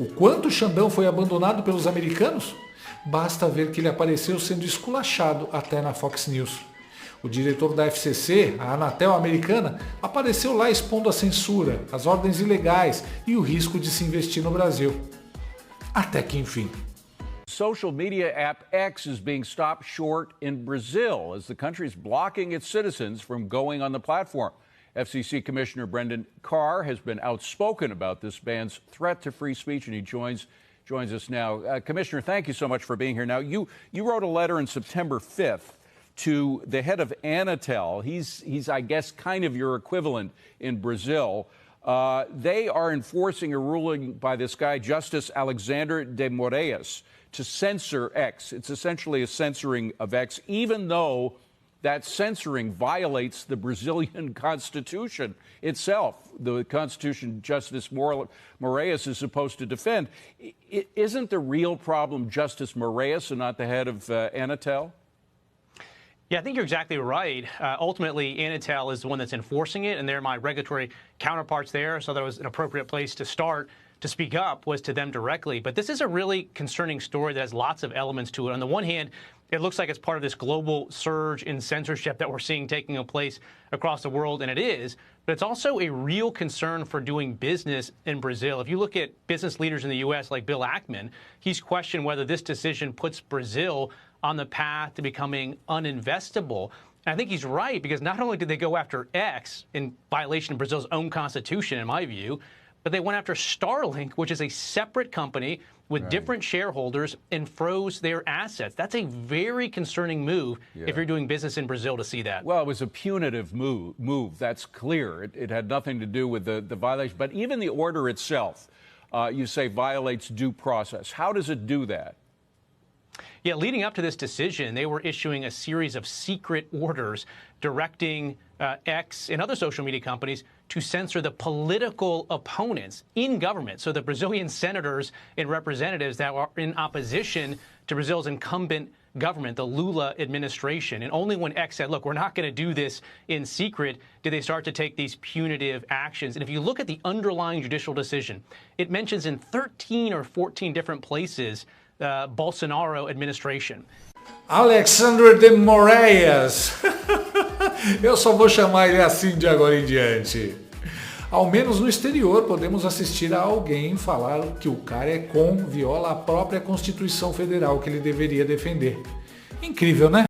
O quanto o Xandão foi abandonado pelos americanos? Basta ver que ele apareceu sendo esculachado até na Fox News. O diretor da FCC, a Anatel americana, apareceu lá expondo a censura, as ordens ilegais e o risco de se investir no Brasil. Até que enfim. Social media app X is being stopped short in Brazil as the country is blocking its citizens from going on the platform. FCC Commissioner Brendan Carr has been outspoken about this ban's threat to free speech, and he joins us now. Commissioner, thank you so much for being here. Now, you wrote a letter on September 5th to the head of Anatel. He's I guess, kind of your equivalent in Brazil. They are enforcing a ruling by this guy, Justice Alexander de Moraes, to censor X. It's essentially a censoring of X, even though that censoring violates the Brazilian Constitution itself, the Constitution Justice Moraes is supposed to defend. Isn't the real problem Justice Moraes and not the head of Anatel? Yeah, I think you're exactly right. Ultimately, Anatel is the one that's enforcing it, and they're my regulatory counterparts there, so that was an appropriate place to start to speak up was to them directly. But this is a really concerning story that has lots of elements to it. On the one hand, it looks like it's part of this global surge in censorship that we're seeing taking place across the world, and it is. But it's also a real concern for doing business in Brazil. If you look at business leaders in the U.S. like Bill Ackman, he's questioned whether this decision puts Brazil on the path to becoming uninvestable. And I think he's right, because not only did they go after X in violation of Brazil's own constitution, in my view, but they went after Starlink, which is a separate company with different shareholders, and froze their assets. That's a very concerning move if you're doing business in Brazil to see that. Well, it was a punitive move. That's clear. It had nothing to do with the violation. But even the order itself, you say, violates due process. How does it do that? Yeah, leading up to this decision, they were issuing a series of secret orders directing X and other social media companies to censor the political opponents in government. So the Brazilian senators and representatives that are in opposition to Brazil's incumbent government, the Lula administration. And only when X said, look, we're not going to do this in secret, did they start to take these punitive actions. And if you look at the underlying judicial decision, it mentions in 13 or 14 different places Bolsonaro administration. Alexander de Moraes. Eu só vou chamar ele assim de agora em diante. Ao menos no exterior podemos assistir a alguém falar que o cara viola a própria Constituição Federal que ele deveria defender. Incrível, né?